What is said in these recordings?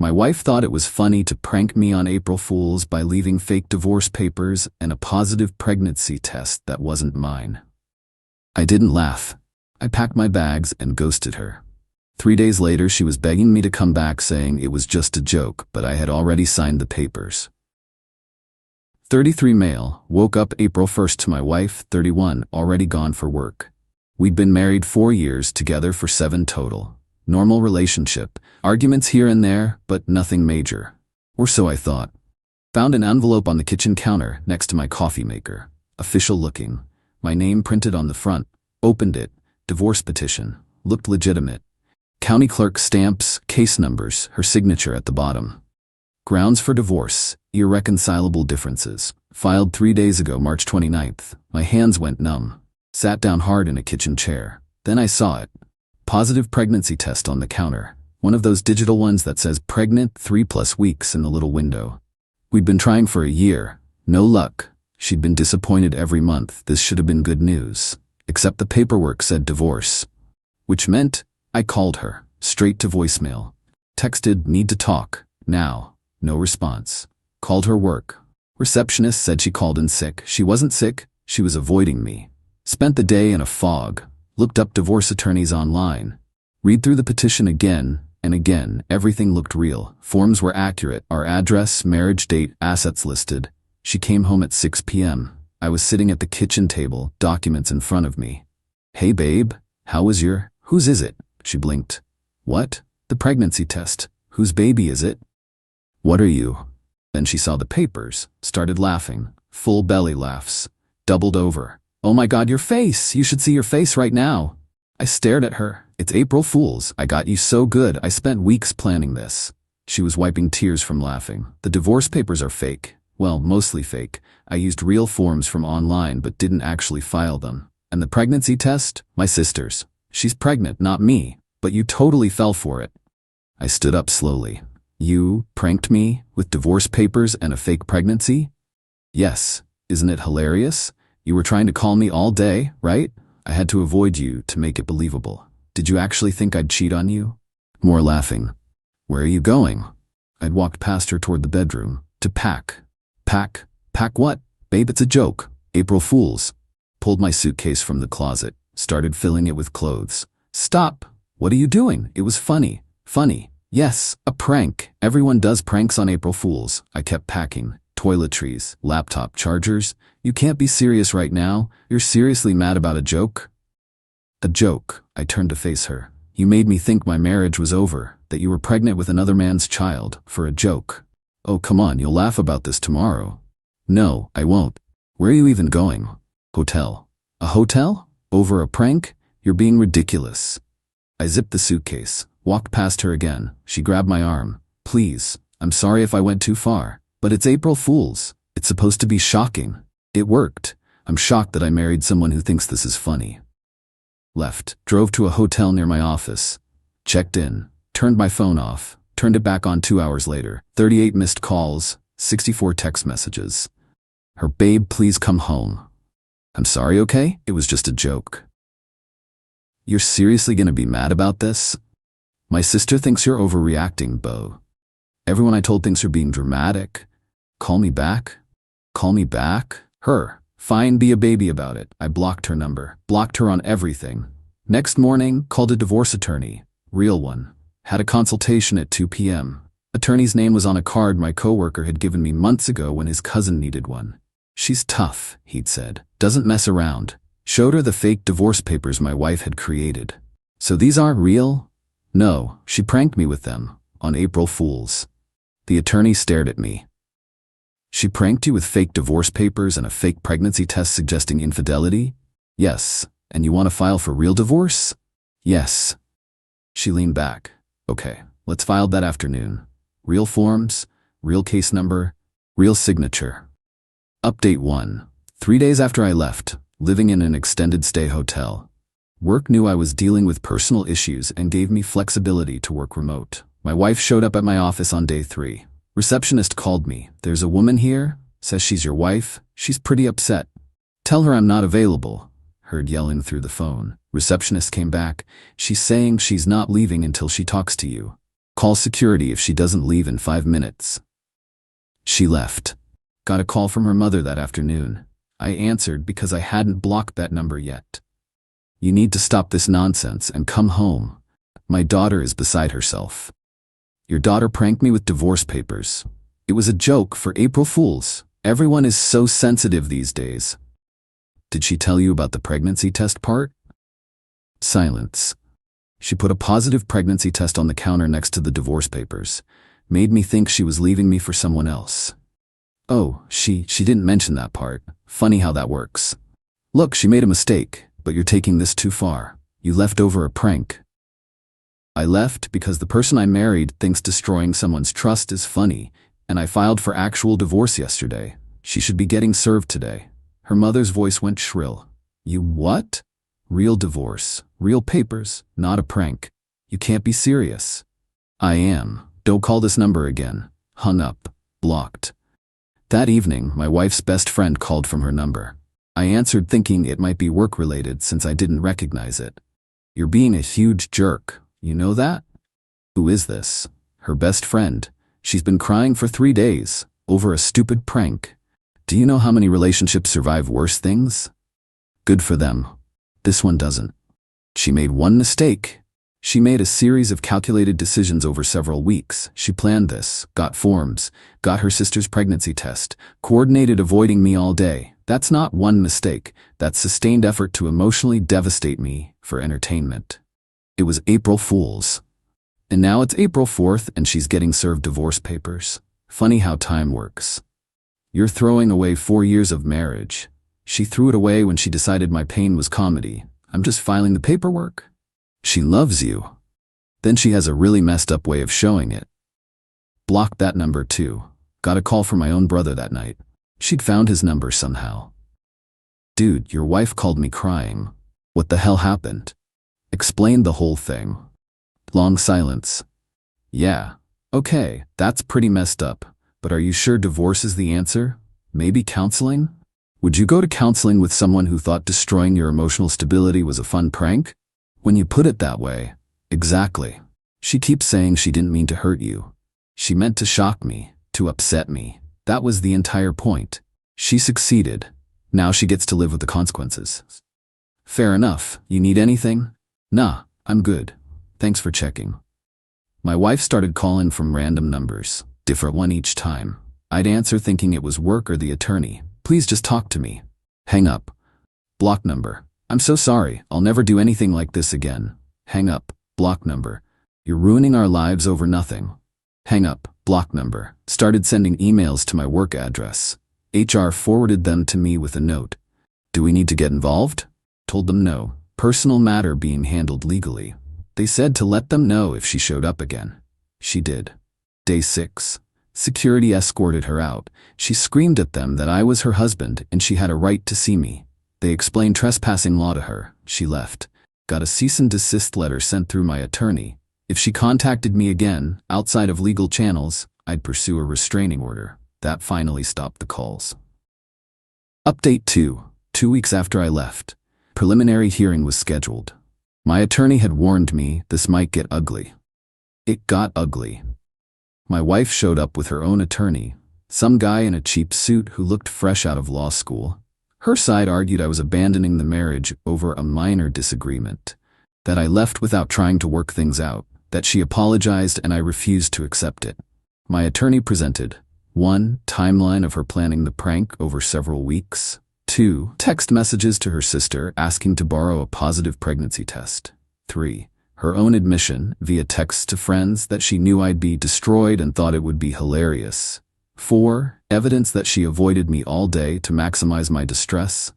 My wife thought it was funny to prank me on April Fools by leaving fake divorce papers and a positive pregnancy test that wasn't mine. I didn't laugh. I packed my bags and ghosted her. 3 days later, she was begging me to come back, saying it was just a joke, but I had already signed the papers. 33 male, woke up April 1st to my wife, 31, already gone for work. We'd been married 4 years, together for 7 total. Normal relationship, arguments here and there, but nothing major. Or so I thought. Found an envelope on the kitchen counter next to my coffee maker. Official looking. My name printed on the front. Opened it. Divorce petition. Looked legitimate. County clerk stamps, case numbers, her signature at the bottom. Grounds for divorce, irreconcilable differences. Filed 3 days ago, March 29th. My hands went numb. Sat down hard in a kitchen chair. Then I saw it. Positive pregnancy test on the counter. One of those digital ones that says pregnant 3+ weeks in the little window. We'd been trying for a year. No luck. She'd been disappointed every month. This should have been good news. Except the paperwork said divorce. Which meant I called her. Straight to voicemail. Texted, need to talk. Now. No response. Called her work. Receptionist said she called in sick. She wasn't sick. She was avoiding me. Spent the day in a fog. Looked up divorce attorneys online. Read through the petition again and again. Everything looked real. Forms were accurate. Our address, marriage date, assets listed. She came home at 6 p.m. I was sitting at the kitchen table, documents in front of me. Hey babe, how was your... Whose is it? She blinked. What? The pregnancy test. Whose baby is it? What are you? Then she saw the papers, started laughing. Full belly laughs. Doubled over. Oh my God, your face! You should see your face right now. I stared at her. It's April Fools. I got you so good. I spent weeks planning this. She was wiping tears from laughing. The divorce papers are fake. Well, mostly fake. I used real forms from online but didn't actually file them. And the pregnancy test? My sister's. She's pregnant, not me. But you totally fell for it. I stood up slowly. You pranked me with divorce papers and a fake pregnancy? Yes. Isn't it hilarious? You were trying to call me all day, right? I had to avoid you to make it believable. Did you actually think I'd cheat on you? More laughing. Where are you going? I'd walked past her toward the bedroom. To pack. Pack? Pack what? Babe, it's a joke. April Fools. Pulled my suitcase from the closet. Started filling it with clothes. Stop! What are you doing? It was funny. Funny. Yes, a prank. Everyone does pranks on April Fools. I kept packing. Toiletries, laptop chargers. You can't be serious right now. You're seriously mad about a joke? A joke. I turned to face her. You made me think my marriage was over, that you were pregnant with another man's child, for a joke. Oh, come on, you'll laugh about this tomorrow. No, I won't. Where are you even going? Hotel. A hotel? Over a prank? You're being ridiculous. I zipped the suitcase, walked past her again. She grabbed my arm. Please, I'm sorry if I went too far. But it's April Fools. It's supposed to be shocking. It worked. I'm shocked that I married someone who thinks this is funny. Left. Drove to a hotel near my office. Checked in. Turned my phone off. Turned it back on 2 hours later. 38 missed calls. 64 text messages. Her babe, please come home. I'm sorry, okay? It was just a joke. You're seriously gonna be mad about this? My sister thinks you're overreacting, Bo. Everyone I told thinks you're being dramatic. Call me back? Call me back? Her. Fine, be a baby about it. I blocked her number. Blocked her on everything. Next morning, called a divorce attorney. Real one. Had a consultation at 2 p.m. Attorney's name was on a card my coworker had given me months ago when his cousin needed one. She's tough, he'd said. Doesn't mess around. Showed her the fake divorce papers my wife had created. So these aren't real? No, she pranked me with them. On April Fools. The attorney stared at me. She pranked you with fake divorce papers and a fake pregnancy test suggesting infidelity? Yes. And you want to file for real divorce? Yes. She leaned back. Okay, let's file that afternoon. Real forms, real case number, real signature. Update 1. 3 days after I left, living in an extended stay hotel. Work knew I was dealing with personal issues and gave me flexibility to work remote. My wife showed up at my office on day 3. Receptionist called me. There's a woman here, says she's your wife. She's pretty upset. Tell her I'm not available. Heard yelling through the phone. Receptionist came back. She's saying she's not leaving until she talks to you. Call security if she doesn't leave in 5 minutes. She left. Got a call from her mother that afternoon. I answered because I hadn't blocked that number yet. You need to stop this nonsense and come home. My daughter is beside herself. Your daughter pranked me with divorce papers. It was a joke for April Fools. Everyone is so sensitive these days. Did she tell you about the pregnancy test part? Silence. She put a positive pregnancy test on the counter next to the divorce papers. Made me think she was leaving me for someone else. Oh, she didn't mention that part. Funny how that works. Look, she made a mistake, but you're taking this too far. You left over a prank. I left because the person I married thinks destroying someone's trust is funny, and I filed for actual divorce yesterday. She should be getting served today. Her mother's voice went shrill. You what? Real divorce, real papers, not a prank. You can't be serious. I am. Don't call this number again. Hung up. Blocked. That evening, my wife's best friend called from her number. I answered thinking it might be work-related since I didn't recognize it. You're being a huge jerk. You know that? Who is this? Her best friend. She's been crying for 3 days over a stupid prank. Do you know how many relationships survive worse things? Good for them. This one doesn't. She made one mistake. She made a series of calculated decisions over several weeks. She planned this, got forms, got her sister's pregnancy test, coordinated avoiding me all day. That's not one mistake. That's sustained effort to emotionally devastate me for entertainment. It was April Fools. And now it's April 4th and she's getting served divorce papers. Funny how time works. You're throwing away 4 years of marriage. She threw it away when she decided my pain was comedy. I'm just filing the paperwork. She loves you. Then she has a really messed up way of showing it. Blocked that number too. Got a call from my own brother that night. She'd found his number somehow. Dude, your wife called me crying. What the hell happened? Explained the whole thing. Long silence. Yeah, okay, that's pretty messed up. But are you sure divorce is the answer? Maybe counseling? Would you go to counseling with someone who thought destroying your emotional stability was a fun prank? When you put it that way, exactly. She keeps saying she didn't mean to hurt you. She meant to shock me, to upset me. That was the entire point. She succeeded. Now she gets to live with the consequences. Fair enough. You need anything? Nah, I'm good. Thanks for checking. My wife started calling from random numbers, different one each time. I'd answer thinking it was work or the attorney. Please just talk to me. Hang up. Block number. I'm so sorry. I'll never do anything like this again. Hang up. Block number. You're ruining our lives over nothing. Hang up. Block number. Started sending emails to my work address. HR forwarded them to me with a note. Do we need to get involved? Told them no. Personal matter being handled legally. They said to let them know if she showed up again. She did. Day 6. Security escorted her out. She screamed at them that I was her husband and she had a right to see me. They explained trespassing law to her. She left. Got a cease and desist letter sent through my attorney. If she contacted me again, outside of legal channels, I'd pursue a restraining order. That finally stopped the calls. Update 2. 2 weeks after I left. Preliminary hearing was scheduled. My attorney had warned me this might get ugly. It got ugly. My wife showed up with her own attorney, some guy in a cheap suit who looked fresh out of law school. Her side argued I was abandoning the marriage over a minor disagreement, that I left without trying to work things out, that she apologized and I refused to accept it. My attorney presented 1. Timeline of her planning the prank over several weeks. 2. Text messages to her sister asking to borrow a positive pregnancy test. 3. Her own admission via texts to friends that she knew I'd be destroyed and thought it would be hilarious. 4. Evidence that she avoided me all day to maximize my distress.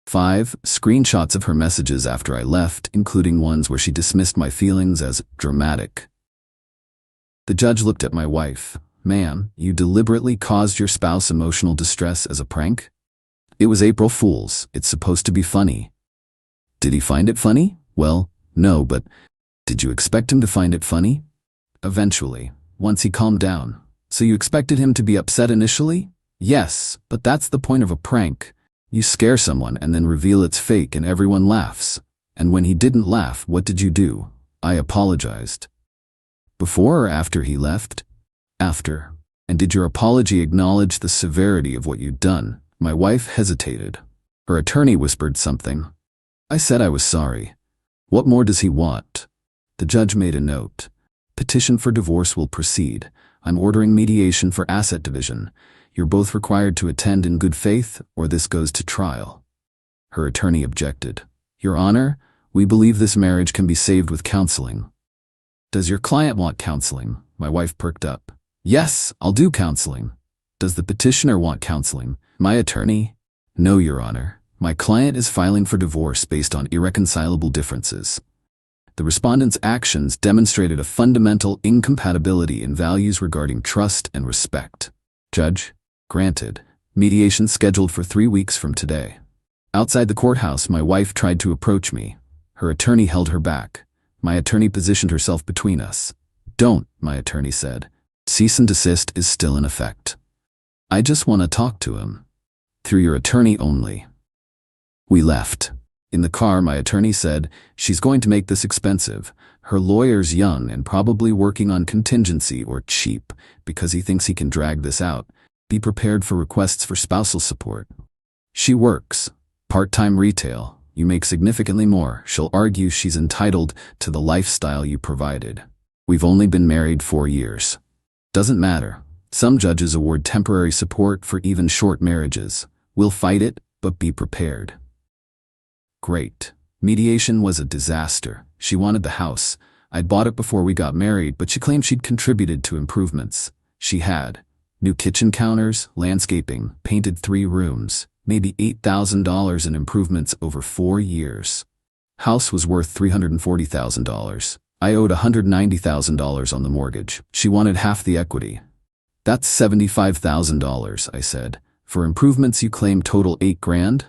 5. Screenshots of her messages after I left, including ones where she dismissed my feelings as dramatic. The judge looked at my wife. Ma'am, you deliberately caused your spouse emotional distress as a prank? It was April Fools. It's supposed to be funny. Did he find it funny? Well, no, but did you expect him to find it funny? Eventually, once he calmed down. So you expected him to be upset initially? Yes, but that's the point of a prank. You scare someone and then reveal it's fake and everyone laughs. And when he didn't laugh, what did you do? I apologized. Before or after he left? After. And did your apology acknowledge the severity of what you'd done? My wife hesitated. Her attorney whispered something. I said I was sorry. What more does he want? The judge made a note. Petition for divorce will proceed. I'm ordering mediation for asset division. You're both required to attend in good faith, or this goes to trial. Her attorney objected. Your Honor, we believe this marriage can be saved with counseling. Does your client want counseling? My wife perked up. Yes, I'll do counseling. Does the petitioner want counseling? My attorney? No, Your Honor. My client is filing for divorce based on irreconcilable differences. The respondent's actions demonstrated a fundamental incompatibility in values regarding trust and respect. Judge, granted. Mediation scheduled for 3 weeks from today. Outside the courthouse, my wife tried to approach me. Her attorney held her back. My attorney positioned herself between us. Don't, my attorney said. Cease and desist is still in effect. I just want to talk to him. Through your attorney only. We left. In the car, my attorney said, she's going to make this expensive. Her lawyer's young and probably working on contingency or cheap because he thinks he can drag this out. Be prepared for requests for spousal support. She works. Part-time retail. You make significantly more. She'll argue she's entitled to the lifestyle you provided. We've only been married 4 years. Doesn't matter. Some judges award temporary support for even short marriages. We'll fight it, but be prepared. Great. Mediation was a disaster. She wanted the house. I'd bought it before we got married, but she claimed she'd contributed to improvements. She had. New kitchen counters, landscaping, painted 3 rooms, maybe $8,000 in improvements over 4 years. House was worth $340,000. I owed $190,000 on the mortgage. She wanted half the equity. That's $75,000, I said. For improvements you claim total $8,000?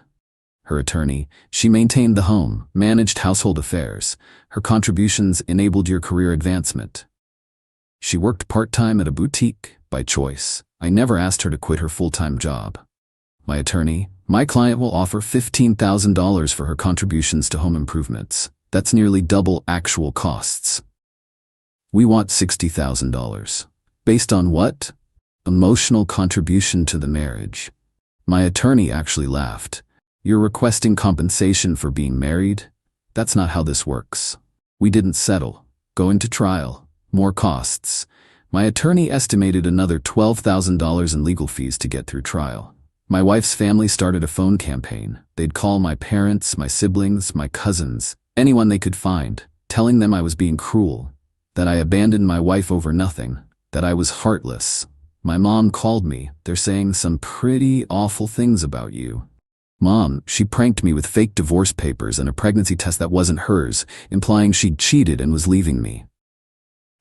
Her attorney, she maintained the home, managed household affairs. Her contributions enabled your career advancement. She worked part-time at a boutique, by choice. I never asked her to quit her full-time job. My attorney, my client will offer $15,000 for her contributions to home improvements. That's nearly double actual costs. We want $60,000. Based on what? Emotional contribution to the marriage. My attorney actually laughed. You're requesting compensation for being married? That's not how this works. We didn't settle. Going to trial. More costs. My attorney estimated another $12,000 in legal fees to get through trial. My wife's family started a phone campaign. They'd call my parents, my siblings, my cousins, anyone they could find, telling them I was being cruel, that I abandoned my wife over nothing, that I was heartless. My mom called me. They're saying some pretty awful things about you. Mom, she pranked me with fake divorce papers and a pregnancy test that wasn't hers, implying she'd cheated and was leaving me.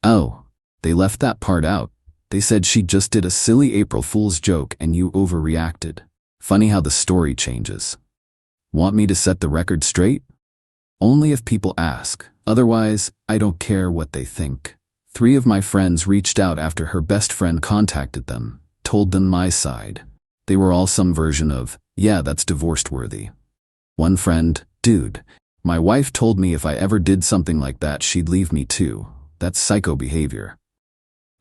Oh, they left that part out. They said she just did a silly April Fool's joke and you overreacted. Funny how the story changes. Want me to set the record straight? Only if people ask. Otherwise, I don't care what they think. 3 of my friends reached out after her best friend contacted them, told them my side. They were all some version of, yeah, that's divorce worthy. One friend, dude, my wife told me if I ever did something like that, she'd leave me too. That's psycho behavior.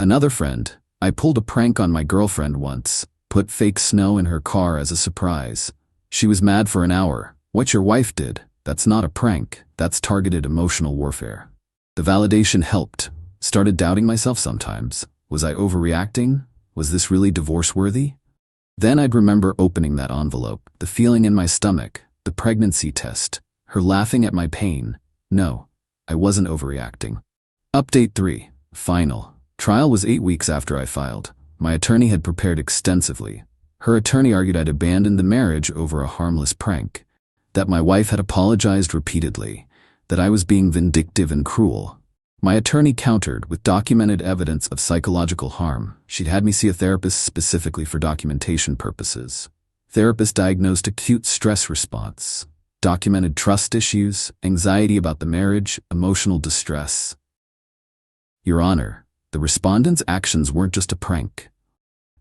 Another friend, I pulled a prank on my girlfriend once, put fake snow in her car as a surprise. She was mad for an hour. What your wife did, that's not a prank, that's targeted emotional warfare. The validation helped. Started doubting myself sometimes. Was I overreacting? Was this really divorce worthy? Then I'd remember opening that envelope, the feeling in my stomach, the pregnancy test, her laughing at my pain. No, I wasn't overreacting. Update 3. Final. Trial was 8 weeks after I filed. My attorney had prepared extensively. Her attorney argued I'd abandoned the marriage over a harmless prank, that my wife had apologized repeatedly, that I was being vindictive and cruel. My attorney countered with documented evidence of psychological harm. She'd had me see a therapist specifically for documentation purposes. Therapist diagnosed acute stress response, documented trust issues, anxiety about the marriage, emotional distress. Your Honor, the respondent's actions weren't just a prank.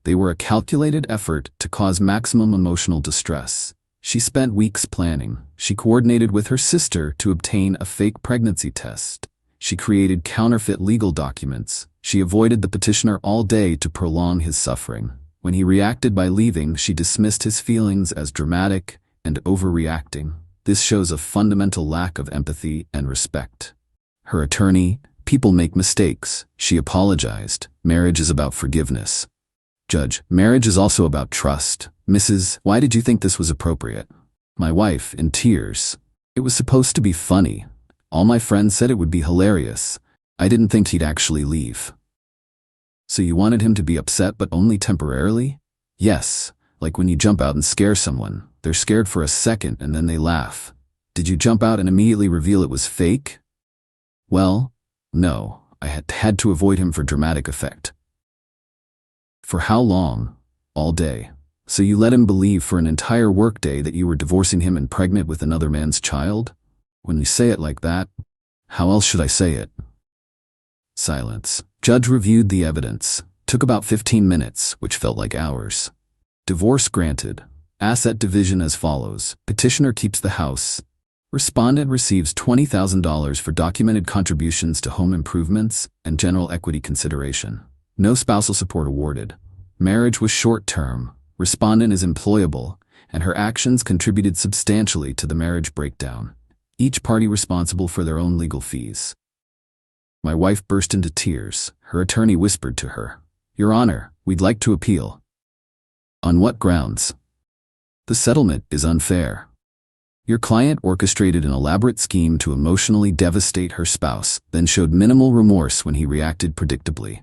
They were a calculated effort to cause maximum emotional distress. She spent weeks planning. She coordinated with her sister to obtain a fake pregnancy test. She created counterfeit legal documents. She avoided the petitioner all day to prolong his suffering. When he reacted by leaving, she dismissed his feelings as dramatic and overreacting. This shows a fundamental lack of empathy and respect. Her attorney, people make mistakes. She apologized. Marriage is about forgiveness. Judge, marriage is also about trust. Mrs., why did you think this was appropriate? My wife, in tears. It was supposed to be funny. All my friends said it would be hilarious. I didn't think he'd actually leave. So you wanted him to be upset but only temporarily? Yes, like when you jump out and scare someone. They're scared for a second and then they laugh. Did you jump out and immediately reveal it was fake? Well, no, I had to avoid him for dramatic effect. For how long? All day. So you let him believe for an entire workday that you were divorcing him and pregnant with another man's child? When you say it like that, how else should I say it? Silence. Judge reviewed the evidence. Took about 15 minutes, which felt like hours. Divorce granted. Asset division as follows. Petitioner keeps the house. Respondent receives $20,000 for documented contributions to home improvements and general equity consideration. No spousal support awarded. Marriage was short-term. Respondent is employable, and her actions contributed substantially to the marriage breakdown. Each party responsible for their own legal fees. My wife burst into tears. Her attorney whispered to her, Your Honor, we'd like to appeal. On what grounds? The settlement is unfair. Your client orchestrated an elaborate scheme to emotionally devastate her spouse, then showed minimal remorse when he reacted predictably.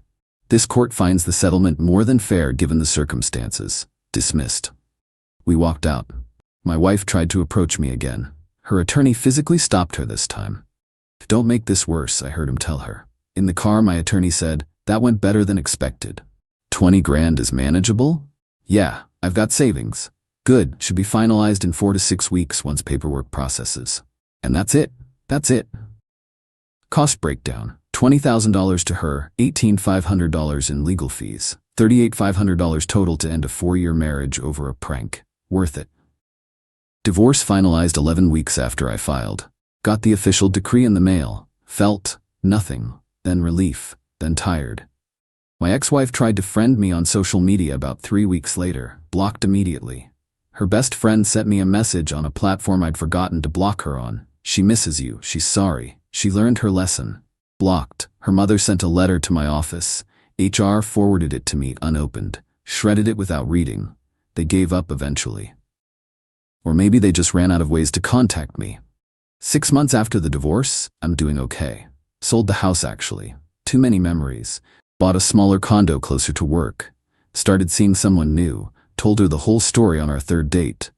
This court finds the settlement more than fair given the circumstances. Dismissed. We walked out. My wife tried to approach me again. Her attorney physically stopped her this time. Don't make this worse, I heard him tell her. In the car, my attorney said, that went better than expected. 20 grand is manageable? Yeah, I've got savings. Good, should be finalized in 4 to 6 weeks once paperwork processes. And that's it. That's it. Cost breakdown. $20,000 to her, $18,500 in legal fees, $38,500 total to end a 4-year marriage over a prank. Worth it. Divorce finalized 11 weeks after I filed. Got the official decree in the mail. Felt nothing, then relief, then tired. My ex-wife tried to friend me on social media about 3 weeks later, blocked immediately. Her best friend sent me a message on a platform I'd forgotten to block her on. She misses you, she's sorry, she learned her lesson. Blocked. Her mother sent a letter to my office. HR forwarded it to me unopened, shredded it without reading. They gave up eventually. Or maybe they just ran out of ways to contact me. 6 months after the divorce, I'm doing okay. Sold the house actually. Too many memories. Bought a smaller condo closer to work. Started seeing someone new. Told her the whole story on our 3rd date.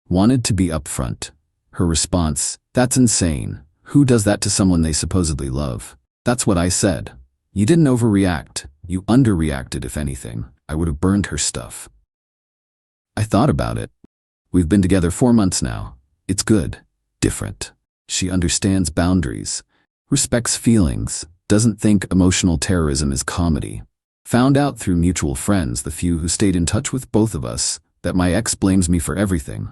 Wanted to be upfront. Her response, that's insane. Who does that to someone they supposedly love? That's what I said. You didn't overreact. You underreacted, if anything. I would have burned her stuff. I thought about it. We've been together 4 months now. It's good. Different. She understands boundaries. Respects feelings. Doesn't think emotional terrorism is comedy. Found out through mutual friends, the few who stayed in touch with both of us, that my ex blames me for everything.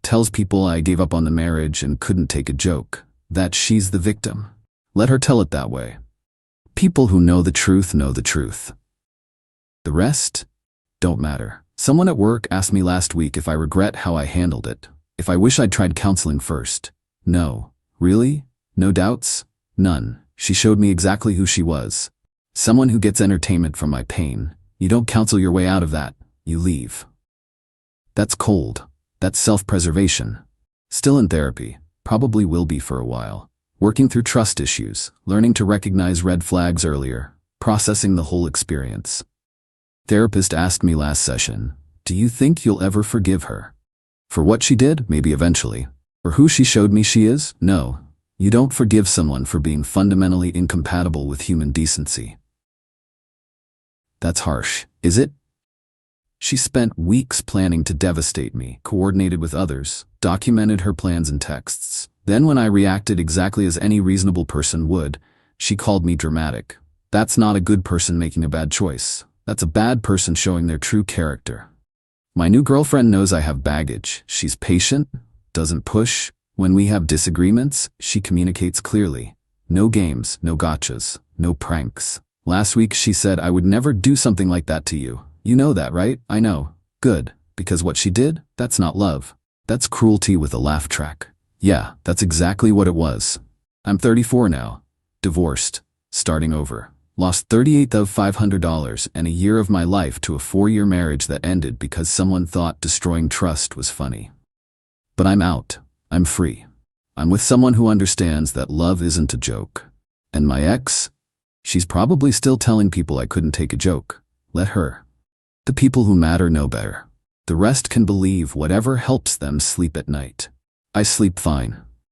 Tells people I gave up on the marriage and couldn't take a joke. That she's the victim. Let her tell it that way. People who know the truth know the truth. The rest don't matter. Someone at work asked me last week if I regret how I handled it. If I wish I'd tried counseling first. No. Really? No doubts? None. She showed me exactly who she was. Someone who gets entertainment from my pain. You don't counsel your way out of that. You leave. That's cold. That's self-preservation. Still in therapy. Probably will be for a while. Working through trust issues, learning to recognize red flags earlier, processing the whole experience. Therapist asked me last session, do you think you'll ever forgive her? For what she did? Maybe eventually. For who she showed me she is? No. You don't forgive someone for being fundamentally incompatible with human decency. That's harsh, is it? She spent weeks planning to devastate me, coordinated with others, documented her plans in texts. Then when I reacted exactly as any reasonable person would, she called me dramatic. That's not a good person making a bad choice. That's a bad person showing their true character. My new girlfriend knows I have baggage. She's patient, doesn't push. When we have disagreements, she communicates clearly. No games, no gotchas, no pranks. Last week she said I would never do something like that to you. You know that, right? I know. Good. Because what she did, that's not love. That's cruelty with a laugh track. Yeah, that's exactly what it was. I'm 34 now. Divorced. Starting over. Lost $38,500 and a year of my life to a 4-year marriage that ended because someone thought destroying trust was funny. But I'm out. I'm free. I'm with someone who understands that love isn't a joke. And my ex? She's probably still telling people I couldn't take a joke. Let her. The people who matter know better. The rest can believe whatever helps them sleep at night. I sleep fine.